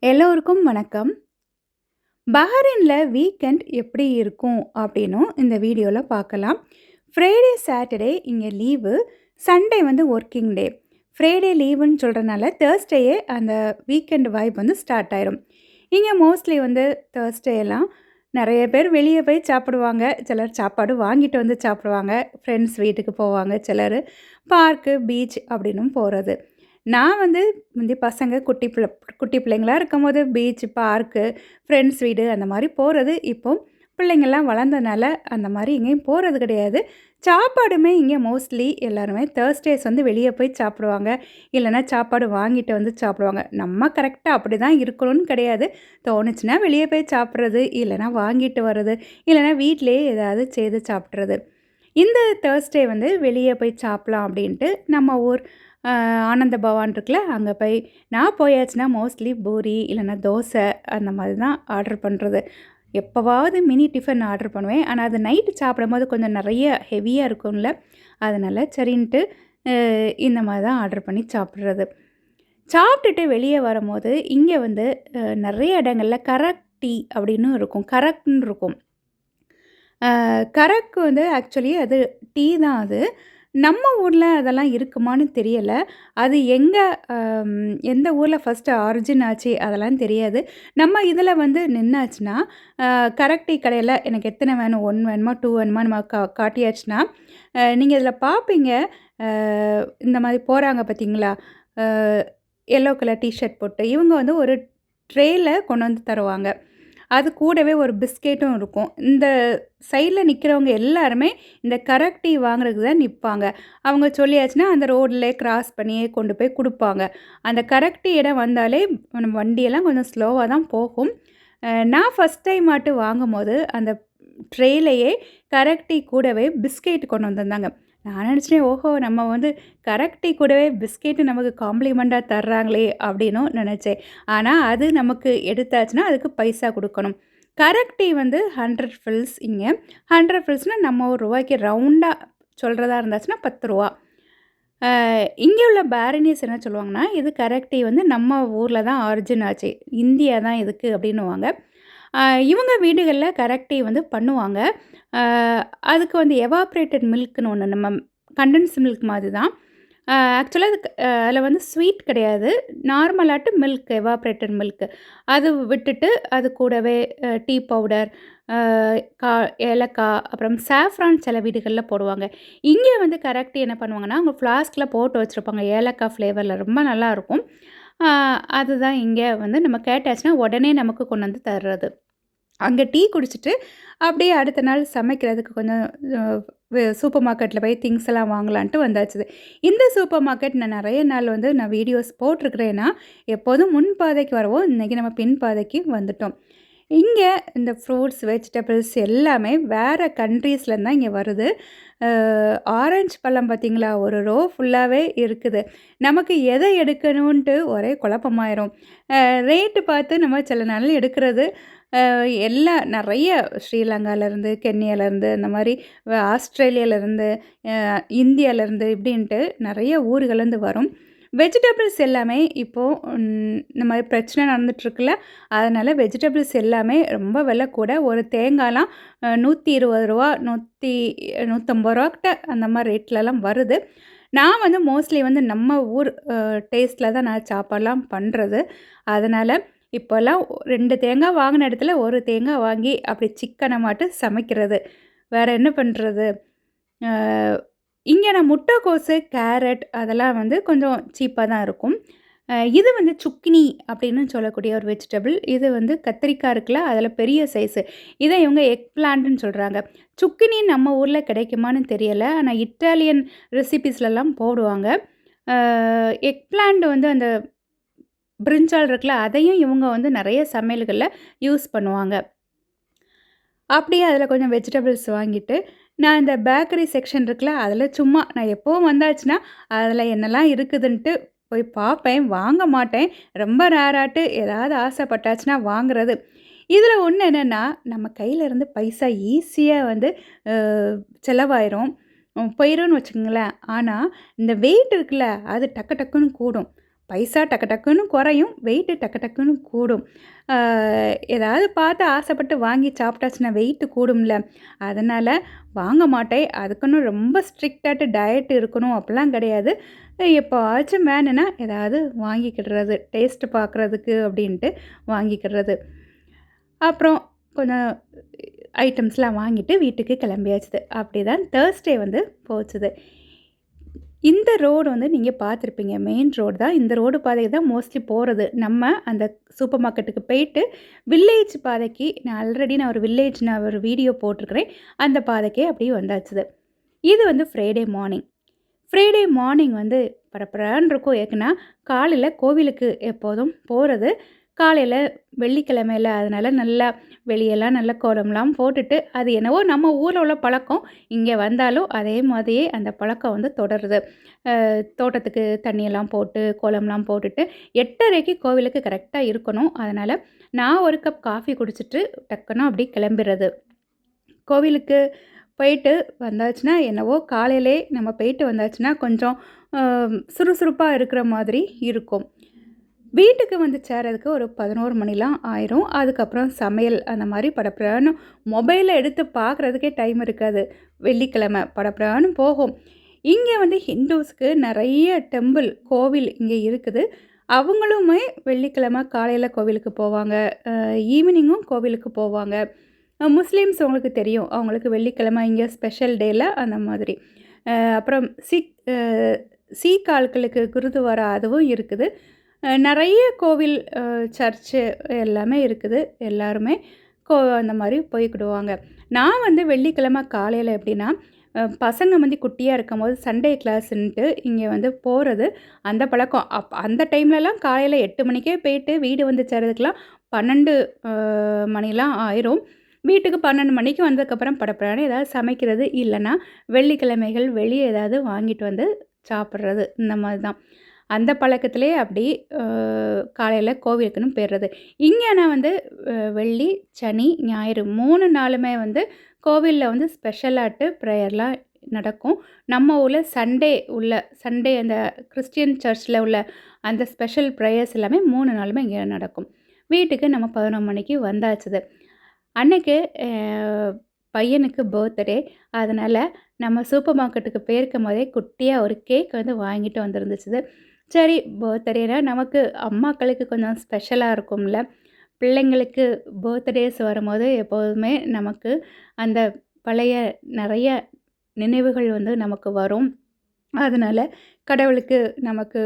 எல்லோருக்கும் வணக்கம். பஹ்ரைன்ல வீக்கெண்ட் எப்படி இருக்கும் அப்படின்னும் இந்த வீடியோவில் பார்க்கலாம். ஃப்ரைடே சாட்டர்டே இங்கே லீவு, சண்டே வந்து ஒர்க்கிங் டே. ஃப்ரைடே லீவுன்னு சொல்கிறனால தேர்ஸ்டேயே அந்த வீக்கெண்ட் வைப் வந்து ஸ்டார்ட் ஆயிரும். இங்கே மோஸ்ட்லி வந்து தேர்ஸ்டே எல்லாம் நிறைய பேர் வெளியே போய் சாப்பிடுவாங்க. சிலர் சாப்பாடு வாங்கிட்டு வந்து சாப்பிடுவாங்க. ஃப்ரெண்ட்ஸ் வீட்டுக்கு போவாங்க. சிலர் பார்க்கு, பீச் அப்படின்னும் போகிறது. நான் வந்து முந்தி பசங்க குட்டி பிள்ளைங்களா இருக்கும்போது பீச், பார்க்கு, ஃப்ரெண்ட்ஸ் வீடு அந்த மாதிரி போகிறது. இப்போ பிள்ளைங்கள்லாம் வளர்ந்தனால அந்த மாதிரி எங்கேயும் போகிறது கிடையாது. சாப்பாடுமே இங்கே மோஸ்ட்லி எல்லாருமே தேர்ஸ்டேஸ் வந்து வெளியே போய் சாப்பிடுவாங்க. இல்லைன்னா சாப்பாடு வாங்கிட்டு வந்து சாப்பிடுவாங்க. நம்ம கரெக்டாக அப்படி தான் இருக்கணும்னு கிடையாது. தோணுச்சுன்னா வெளியே போய் சாப்பிட்றது, இல்லைன்னா வாங்கிட்டு வர்றது, இல்லைன்னா வீட்டிலேயே ஏதாவது செய்து சாப்பிட்றது. இந்த தேர்ஸ்டே வந்து வெளியே போய் சாப்பிட்லாம் அப்படின்ட்டு நம்ம ஊர் ஆனந்த பவான் இருக்குல்ல, அங்கே போய் நான் போயாச்சுன்னா மோஸ்ட்லி பூரி இல்லைன்னா தோசை அந்த மாதிரி தான் ஆர்டர் பண்ணுறது. எப்போவாவது மினி டிஃபன் ஆர்டர் பண்ணுவேன். ஆனால் அது நைட்டு சாப்பிடும்போது கொஞ்சம் நிறைய ஹெவியாக இருக்கும்ல, அதனால் சரின்ட்டு இந்த மாதிரி தான் ஆர்டர் பண்ணி சாப்பிட்றது. சாப்பிட்டுட்டு வெளியே வரும்போது இங்கே வந்து நிறைய இடங்களில் கரக் டீ அப்படின்னு இருக்கும், கரக்னு இருக்கும். கரக்கு வந்து ஆக்சுவலி அது டீ தான் அது. நம்ம ஊரில் அதெல்லாம் இருக்குமான்னு தெரியலை. அது எந்த ஊரில் ஃபஸ்ட்டு ஆரிஜின் ஆச்சு அதெல்லாம் தெரியாது. நம்ம இதில் வந்து நின்னாச்சுன்னா கரெக்ட் டீ கடையில் எனக்கு எத்தனை வேணும், 1 வேணுமா 2 வேணுமா நம்ம காட்டியாச்சுன்னா நீங்கள் இதில் பார்ப்பீங்க. இந்த மாதிரி போகிறாங்க பார்த்தீங்களா, எல்லோ கலர் டிஷர்ட் போட்டு இவங்க வந்து ஒரு ட்ரேயில் கொண்டு வந்து தருவாங்க. அது கூடவே ஒரு பிஸ்கெட்டும் இருக்கும். இந்த சைடில் நிற்கிறவங்க எல்லாருமே இந்த கரக் டீ வாங்குறதுக்கு தான் நிற்பாங்க. அவங்க சொல்லியாச்சுன்னா அந்த ரோட்லேயே கிராஸ் பண்ணியே கொண்டு போய் கொடுப்பாங்க. அந்த கரக் டீ இடம் வந்தாலே நம்ம வண்டியெல்லாம் கொஞ்சம் ஸ்லோவாக தான் போகும். நான் ஃபஸ்ட் டைம் வாங்கும்போது அந்த ட்ரேலையே கரக் டீ கூடவே பிஸ்கெட் கொண்டு வந்திருந்தாங்க. நான் நினச்சிட்டேன், ஓஹோ நம்ம வந்து கரக் டீ கூடவே பிஸ்கெட்டு நமக்கு காம்ப்ளிமெண்ட்டாக தர்றாங்களே அப்படின்னும் நினச்சேன். ஆனால் அது நமக்கு எடுத்தாச்சுன்னா அதுக்கு பைசா கொடுக்கணும். கரக் டீ வந்து 100 ஃபில்ஸ். இங்கே 100 ஃபில்ஸ்னால் நம்ம ரூபாய்க்கு ரவுண்டாக சொல்கிறதா இருந்துச்சுன்னா 10 ரூபா. இங்கே உள்ள பேரனிஸ் என்ன சொல்லுவாங்கன்னா, இது கரக் டீ வந்து நம்ம ஊரில் தான் ஆரிஜின் ஆச்சு, இந்தியா தான் இதுக்கு அப்படின்னுவாங்க. இவங்க வீடுகளில் கரக் டீ வந்து பண்ணுவாங்க. அதுக்கு வந்து எவாப்ரேட்டட் மில்க்னு ஒன்று, நம்ம கண்டென்ஸ் மில்க் மாதிரி தான். ஆக்சுவலாக அதுக்கு அதில் வந்து ஸ்வீட் கிடையாது, நார்மலாட்டு மில்க், எவாப்ரேட்டட் மில்க்கு. அது விட்டுட்டு அது கூடவே டீ பவுடர், ஏலக்காய், அப்புறம் சாஃப்ரான் சில வீடுகளில் போடுவாங்க. இங்கே வந்து கரக் டீ என்ன பண்ணுவாங்கன்னா, அவங்க ஃப்ளாஸ்கில் போட்டு வச்சுருப்பாங்க ஏலக்காய் ஃப்ளேவரில், ரொம்ப நல்லாயிருக்கும். அதுதான் இங்கே வந்து நம்ம கேட்டாச்சுன்னா உடனே நமக்கு கொண்டு வந்து தர்றது. அங்கே டீ குடிச்சிட்டு அப்படியே அடுத்த நாள் சமைக்கிறதுக்கு கொஞ்சம் சூப்பர் மார்க்கெட்டில் போய் திங்ஸ் எல்லாம் வாங்கலான்ட்டு வந்தாச்சு. இந்த சூப்பர் மார்க்கெட் நான் நிறைய நாள் வந்து நான் வீடியோஸ் போட்டிருக்கிறேன்னா, எப்போதும் முன் பாதைக்கு வருவோம், இன்றைக்கி நம்ம பின் பாதைக்கு வந்துட்டோம். இங்கே இந்த ஃப்ரூட்ஸ், வெஜிடபிள்ஸ் எல்லாமே வேறு கண்ட்ரீஸ்லேருந்து தான் இங்கே வருது. ஆரஞ்சு பழம் பார்த்திங்களா, ஒரு ரோ ஃபுல்லாகவே இருக்குது. நமக்கு எதை எடுக்கணுன்ட்டு ஒரே குழப்பமாயிரும். ரேட்டு பார்த்து நம்ம சில நாள் எடுக்கிறது எல்லாம் நிறைய ஸ்ரீலங்காலேருந்து, கென்யாலேருந்து, இந்த மாதிரி ஆஸ்திரேலியாவிலேருந்து, இந்தியாவிலேருந்து இப்படின்ட்டு நிறைய ஊர்களேருந்து வரும். வெஜிடபிள்ஸ் எல்லாமே இப்போது இந்த மாதிரி பிரச்சனை நடந்துகிட்ருக்குல்ல, அதனால் வெஜிடபிள்ஸ் எல்லாமே ரொம்ப விலை கூட. ஒரு தேங்காய்லாம் 120 ரூபா, 150 ரூபாக்கிட்ட அந்த மாதிரி ரேட்லலாம் வருது. நான் வந்து மோஸ்ட்லி வந்து நம்ம ஊர் டேஸ்ட்டில் தான் நான் சாப்பாடெலாம் பண்ணுறது. அதனால் இப்போல்லாம் 2 தேங்காய் வாங்கின இடத்துல 1 தேங்காய் வாங்கி அப்படி சிக்கனை மாட்டு சமைக்கிறது. வேறு என்ன பண்ணுறது? இங்கே நான் முட்டைக்கோசு, கேரட் அதெல்லாம் வந்து கொஞ்சம் சீப்பாக தான் இருக்கும். இது வந்து சுக்கினி அப்படின்னு சொல்லக்கூடிய ஒரு வெஜிடபிள். இது வந்து கத்திரிக்காய் இருக்குல்ல, அதில் பெரிய சைஸு. இதை இவங்க எக் பிளான்ட்டுன்னு சொல்கிறாங்க. சுக்கினி நம்ம ஊரில் கிடைக்குமான்னு தெரியலை, ஆனால் இட்டாலியன் ரெசிபீஸ்லலாம் போடுவாங்க. எக் பிளான்ட் வந்து அந்த பிரிஞ்சால் இருக்குல்ல, அதையும் இவங்க வந்து நிறைய சமையல்களில் யூஸ் பண்ணுவாங்க. அப்படியே அதில் கொஞ்சம் வெஜிடபிள்ஸ் வாங்கிட்டு நான் இந்த பேக்கரி செக்ஷன் இருக்குல்ல, அதில் சும்மா நான் எப்போவும் வந்தாச்சுன்னா அதில் என்னெல்லாம் இருக்குதுன்ட்டு போய் பார்ப்பேன், வாங்க மாட்டேன். ரொம்ப ரேராட்டு ஏதாவது ஆசைப்பட்டாச்சுன்னா வாங்குறது. இதில் ஒன்று என்னென்னா, நம்ம கையிலேருந்து பைசா ஈஸியாக வந்து செலவாயிரும், போயிடும்னு வச்சுக்கோங்களேன். ஆனால் இந்த வெயிட் இருக்குல்ல, அது டக்கு டக்குன்னு கூடும். பைசா டக்கு டக்குன்னு குறையும், வெயிட்டு டக்கு டக்குன்னு கூடும். ஆ, ஏதாவது பார்த்து ஆசைப்பட்டு வாங்கி சாப்பிட்டாச்சுன்னா வெயிட்டு கூடும்ல. அதனால் வாங்க மாட்டேன். அதுக்குன்னு ரொம்ப ஸ்ட்ரிக்டாட்டு டயட் இருக்கணும் அப்படிலாம் கிடையாது. எப்போவாச்சும் வேணும்னா ஏதாவது வாங்கிக்கிடுறது, டேஸ்ட்டு பார்க்குறதுக்கு அப்படின்ட்டு வாங்கிக்கிடுறது. அப்புறம் கொஞ்சம் ஐட்டம்ஸ்லாம் வாங்கிட்டு வீட்டுக்கு கிளம்பியாச்சுது. அப்படி தான் தேர்ஸ்டே வந்து போச்சுது. இந்த ரோடு வந்து நீங்கள் பார்த்துருப்பீங்க. மெயின் ரோடு தான். இந்த ரோடு பாதைக்கு தான் மோஸ்ட்லி போகிறது. நம்ம அந்த சூப்பர் மார்க்கெட்டுக்கு போயிட்டு வில்லேஜ் பாதைக்கு நான் ஒரு வீடியோ போட்டிருக்கிறேன். அந்த பாதைக்கே அப்படியே வந்தாச்சுது. இது வந்து ஃப்ரைடே மார்னிங். ஃப்ரைடே மார்னிங் வந்து பரபரன்னு இருக்கும். ஏன்னா காலையில் கோவிலுக்கு எப்போதும் போகிறது. காலையில் வெள்ளிக்கிழமையில அதனால் நல்லா வெளியெல்லாம் நல்ல கோலம்லாம் போட்டுட்டு, அது என்னவோ நம்ம ஊரில் உள்ள பழக்கம். இங்கே வந்தாலும் அதே மாதிரியே அந்த பழக்கம் வந்து தொடருது. தோட்டத்துக்கு தண்ணியெல்லாம் போட்டு, கோலம்லாம் போட்டுட்டு 8:30க்கு கோவிலுக்கு கரெக்டாக இருக்கணும். அதனால் நான் ஒரு கப் காஃபி குடிச்சிட்டு டக்குன்னு அப்படியே கிளம்பிறது. கோவிலுக்கு போயிட்டு வந்தாச்சுன்னா என்னவோ காலையிலே நம்ம போயிட்டு வந்தாச்சுன்னா கொஞ்சம் சுறுசுறுப்பாக இருக்கிற மாதிரி இருக்கும். வீட்டுக்கு வந்து சேர்றதுக்கு ஒரு 11 மணிலாம் ஆயிரும். அதுக்கப்புறம் சமையல் அந்த மாதிரி படப்படான்னு மொபைலை எடுத்து பார்க்குறதுக்கே டைம் இருக்காது. வெள்ளிக்கிழமை படப்படான்னு போகும். இங்கே வந்து ஹிந்துஸ்க்கு நிறைய டெம்பிள் கோவில் இங்கே இருக்குது. அவங்களுமே வெள்ளிக்கிழமை காலையில் கோவிலுக்கு போவாங்க, ஈவினிங்கும் கோவிலுக்கு போவாங்க. முஸ்லீம்ஸ் உங்களுக்கு தெரியும், அவங்களுக்கு வெள்ளிக்கிழமை இங்கே ஸ்பெஷல் டேயில் அந்த மாதிரி. அப்புறம் சீக் ஆட்களுக்கு குருதுவாரா அதுவும் இருக்குது. நிறைய கோவில், சர்ச்சு எல்லாமே இருக்குது. எல்லாருமே அந்த மாதிரி போய்க்கிடுவாங்க. நான் வந்து வெள்ளிக்கிழமை காலையில் எப்படின்னா, பசங்க வந்து குட்டியாக இருக்கும்போது சண்டே கிளாஸுன்ட்டு இங்கே வந்து போகிறது அந்த பழக்கம். அந்த டைம்லலாம் காலையில் 8 மணிக்கே போயிட்டு வீடு வந்து சேர்றதுக்கெலாம் 12 மணிலாம் ஆயிரும். வீட்டுக்கு 12 மணிக்கு வந்ததுக்கப்புறம் படப்படான்னு ஏதாவது சமைக்கிறது, இல்லைன்னா வெள்ளிக்கிழமைகள் வெளியே ஏதாவது வாங்கிட்டு வந்து சாப்பிட்றது, இந்த மாதிரி தான். அந்த பழக்கத்திலே அப்படி காலையில் கோவிலுக்குன்னு போயிடுறது. இங்கே நான் வந்து வெள்ளி, சனி, ஞாயிறு 3 நாளுமே வந்து கோவிலில் வந்து ஸ்பெஷலாட்டு ப்ரேயர்லாம் நடக்கும். நம்ம ஊரில் சண்டே அந்த கிறிஸ்டியன் சர்ச்சில் உள்ள அந்த ஸ்பெஷல் ப்ரேயர்ஸ் எல்லாமே 3 நாளுமே இங்கே நடக்கும். வீட்டுக்கு நம்ம 11 மணிக்கு வந்தாச்சுது. அன்னைக்கு பையனுக்கு பர்த்டே. அதனால் நம்ம சூப்பர் மார்க்கெட்டுக்கு போயிருக்கும் போதே குட்டியாக ஒரு கேக் வந்து வாங்கிட்டு வந்துருந்துச்சுது. சரி, பர்த்டேனா நமக்கு அம்மாக்களுக்கு கொஞ்சம் ஸ்பெஷலாக இருக்கும்ல. பிள்ளைங்களுக்கு பர்த்டேஸ் வரும்போது எப்போதுமே நமக்கு அந்த பழைய நிறைய நினைவுகள் வந்து நமக்கு வரும். அதனால் கடவுளுக்கு நமக்கு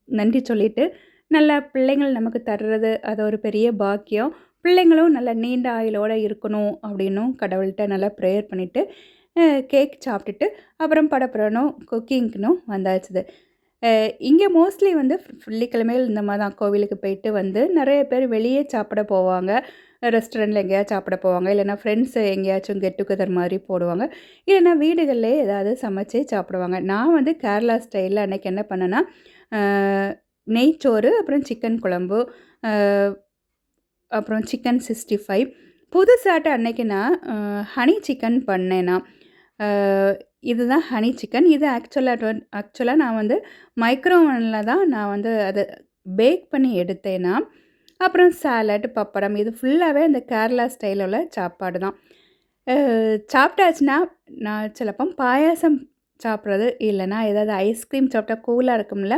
நன்றி சொல்லிவிட்டு நல்லா பிள்ளைங்கள் நமக்கு தர்றது அது ஒரு பெரிய பாக்கியம். பிள்ளைங்களும் நல்லா நீண்ட ஆயுளோடு இருக்கணும் அப்படின்னும் கடவுள்கிட்ட நல்லா ப்ரேயர் பண்ணிவிட்டு கேக் சாப்பிட்டுட்டு அப்புறம் படப்புறனும் குக்கிங்க்குனும் வந்தாச்சுது. இங்கே மோஸ்ட்லி வந்து வெள்ளிக்கிழமையில் இந்த மாதிரி தான் கோவிலுக்கு போயிட்டு வந்து நிறைய பேர் வெளியே சாப்பிட போவாங்க. ரெஸ்டாரண்ட்டில் எங்கேயாச்சும் சாப்பிட போவாங்க, இல்லைனா ஃப்ரெண்ட்ஸு எங்கேயாச்சும் கெட் டுகெதர் மாதிரி போடுவாங்க, இல்லைனா வீடுகளிலே ஏதாவது சமைச்சு சாப்பிடுவாங்க. நான் வந்து கேரளா ஸ்டைலில் அன்றைக்கி என்ன பண்ணேன்னா, நெய்ச்சோறு, அப்புறம் சிக்கன் குழம்பு, அப்புறம் சிக்கன் 65. புதுசாட்ட அன்றைக்கி நான் ஹனி சிக்கன் பண்ணேன். இதுதான் ஹனி சிக்கன். இது ஆக்சுவலாக நான் வந்து மைக்ரோவனில் தான் நான் வந்து அதை பேக் பண்ணி எடுத்தேன்னா. அப்புறம் சாலட், பப்படம், இது ஃபுல்லாகவே அந்த கேரளா ஸ்டைலில் உள்ள சாப்பாடு தான். சாப்பிட்டாச்சுன்னா நான் சிலப்போ பாயாசம் சாப்பிட்றது, இல்லைனா ஏதாவது ஐஸ்கிரீம் சாப்பிட்டா கூலாக இருக்கும்ல.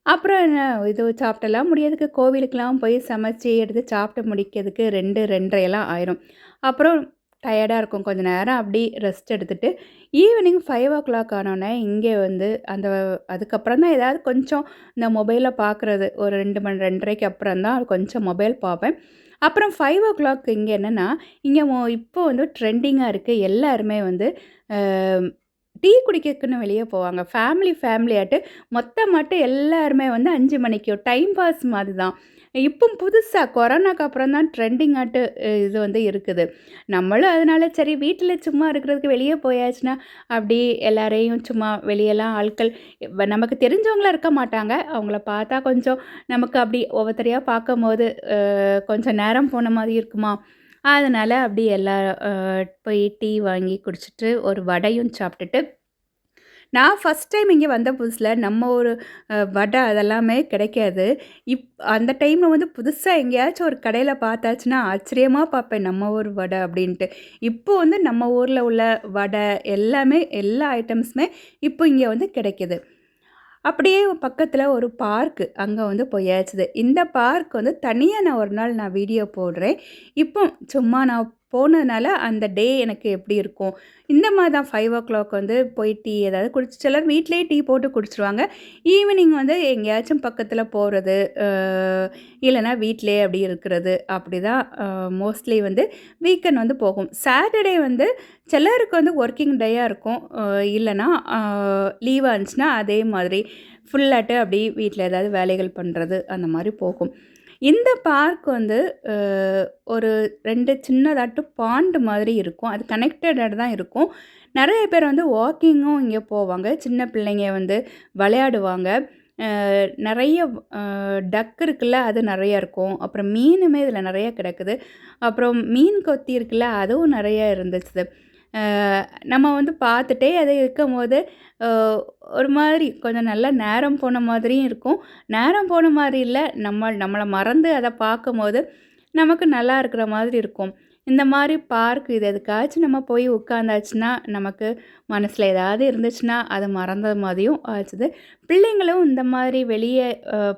அப்புறம் என்ன இது சாப்பிட்டலாம் முடியாதுக்கு கோவிலுக்கெலாம் போய் சமைச்சி எடுத்து சாப்பிட்டு முடிக்கிறதுக்கு 2, 2:30 ஆயிரும். அப்புறம் டயர்டாக இருக்கும். கொஞ்சம் நேரம் அப்படி ரெஸ்ட் எடுத்துகிட்டு ஈவினிங் 5:00 ஆனோடனே இங்கே வந்து அதுக்கப்புறம் தான் ஏதாவது கொஞ்சம் இந்த மொபைலை பார்க்குறது. ஒரு 2 மணி 2:30க்கு அப்புறம் தான் கொஞ்சம் மொபைல் பார்ப்பேன். அப்புறம் 5:00 இங்கே என்னென்னா, இங்கே இப்போ வந்து ட்ரெண்டிங்காக இருக்குது. எல்லாருமே வந்து டீ குடிக்கிறதுக்குன்னு வெளியே போவாங்க. ஃபேமிலியாட்டு மொத்தமாட்டு எல்லாருமே வந்து 5 மணிக்கு டைம் பாஸ் மாதிரி தான். இப்போ புதுசாக கொரோனாக்கு அப்புறம் தான் ட்ரெண்டிங்காட்டு இது வந்து இருக்குது. நம்மளும் அதனால் சரி வீட்டில் சும்மா இருக்கிறதுக்கு வெளியே போயாச்சுன்னா அப்படி எல்லாரையும் சும்மா வெளியெல்லாம் ஆட்கள் நமக்கு தெரிஞ்சவங்களாம் இருக்க மாட்டாங்க. அவங்கள பார்த்தா கொஞ்சம் நமக்கு அப்படி ஒவ்வொருத்தரையாக பார்க்கும்போது கொஞ்சம் நேரம் போன மாதிரி இருக்குமா, அதனால் அப்படி போய் டீ வாங்கி குடிச்சிட்டு ஒரு வடையும் சாப்பிட்டுட்டு நான் ஃபஸ்ட் டைம் இங்கே வந்த புதுசுல நம்ம ஒரு வடை அதெல்லாமே கிடைக்காது. இப் அந்த டைம்ல வந்து புதுசா எங்கேயாச்சும் ஒரு கடையில பார்த்தாச்சுன்னா, ஆச்சரியமா பார்ப்பேன் நம்ம ஊர் வடை அப்படின்ட்டு. இப்போ வந்து நம்ம ஊர்ல உள்ள வடை எல்லாமே எல்லா ஐட்டம்ஸுமே இப்போ இங்கே வந்து கிடைக்குது. அப்படியே பக்கத்துல ஒரு பார்க் அங்க வந்து போயாச்சுது. இந்த பார்க் வந்து தனியா நான் ஒரு நாள் வீடியோ போடுறேன். இப்போ சும்மா நான் போனதுனால அந்த டே எனக்கு எப்படி இருக்கும்? இந்த மாரி தான் 5:00 வந்து போய் டீ ஏதாவது குடிச்சு சிலர் வீட்லயே டீ போட்டு குடிச்சுருவாங்க. ஈவினிங் வந்து எங்கேயாச்சும் பக்கத்துல போறது, இல்லன்னா வீட்லயே அப்படி இருக்கிறது. அப்படிதான் மோஸ்ட்லி வந்து வீக்கெண்ட் வந்து போகும். சாட்டர்டே வந்து சிலருக்கு வந்து ஒர்க்கிங் டேயா இருக்கும். இல்லன்னா லீவா இருந்துச்சுன்னா அதே மாதிரி ஃபுல்லாட்டு அப்படி வீட்ல ஏதாவது வேலைகள் பண்ணுறது அந்த மாதிரி போகும். இந்த பார்க் வந்து அ ஒரு 2 சின்னதாட்டு பாண்ட் மாதிரி இருக்கும். அது கனெக்டடா தான் இருக்கும். நெறைய பேர் வந்து வாக்கிங்கும் இங்கே போவாங்க. சின்ன பிள்ளைங்க வந்து விளையாடுவாங்க. நெறைய டக் இருக்குல்ல, அது நெறைய இருக்கும். அப்புறம் மீனுமே இதில நெறைய கிடக்குது. அப்புறம் மீன் கொத்தி இருக்குல்ல, அதுவும் நெறைய இருந்துச்சு. அ நம்ம வந்து பார்த்துட்டே அது இருக்கும்போது, அ ஒரு மாதிரி கொஞ்சம் நல்லா நேரம் போன மாதிரியும் இருக்கும். நேரம் போன மாரி இல்ல, நம்மள மறந்து அத பார்க்கும்போது, நமக்கு நல்லா இருக்கிற மாதிரி இருக்கும். இந்த மாரி பார்க் இது எதுக்காச்சும் நம்ம போய் உட்காந்தாச்சுன்னா, நமக்கு மனசுல ஏதாவது இருந்துச்சுன்னா, அது மறந்த மாதிரியும் ஆச்சுது. பிள்ளைங்களும் இந்த மாரி வெளிய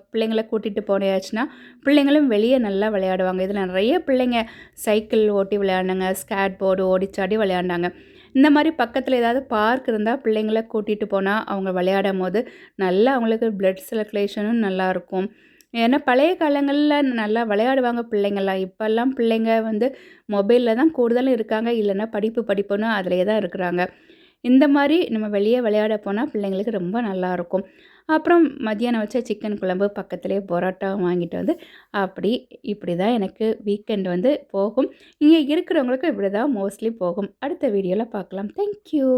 பிள்ளைங்கள கூட்டிட்டு போயாச்சுன்னா, பிள்ளைங்களும் வெளிய நல்லா விளையாடுவாங்க. இதில நெறைய பிள்ளைங்க சைக்கிள் ஓட்டி விளையாடுனாங்க, ஸ்கேட் போர்டு ஓடிச்சாடி விளையாண்டாங்க. இந்த மாரி பக்கத்தில ஏதாவது பார்க் இருந்தா பிள்ளைங்கள கூட்டிட்டு போனா, அவங்க விளையாடும்போது நல்லா அவங்களுக்கு பிளட் சர்க்குலேஷனும் நல்லாயிருக்கும். ஏன்னா பழைய காலங்கள்ல நல்லா விளையாடுவாங்க பிள்ளைங்கலாம். இப்பல்லாம் பிள்ளைங்க வந்து மொபைல்ல தான் கூடுதலும் இருக்காங்க. இல்லன்னா படிப்புன்னு அதிலேயே தான் இருக்கிறாங்க. இந்த மாரி நம்ம வெளிய விளையாட போனா பிள்ளைங்களுக்கு ரொம்ப நல்லாயிருக்கும். அப்புறம் மதியானம் வச்ச சிக்கன் குழம்பு பக்கத்திலேயே பரோட்டாவும் வாங்கிட்டு வந்து, இப்படி தான் எனக்கு வீக்கெண்ட் வந்து போகும். இங்க இருக்கிறவங்களுக்கு இப்படி தான் மோஸ்ட்லி போகும். அடுத்த வீடியோல பார்க்கலாம். Thank you.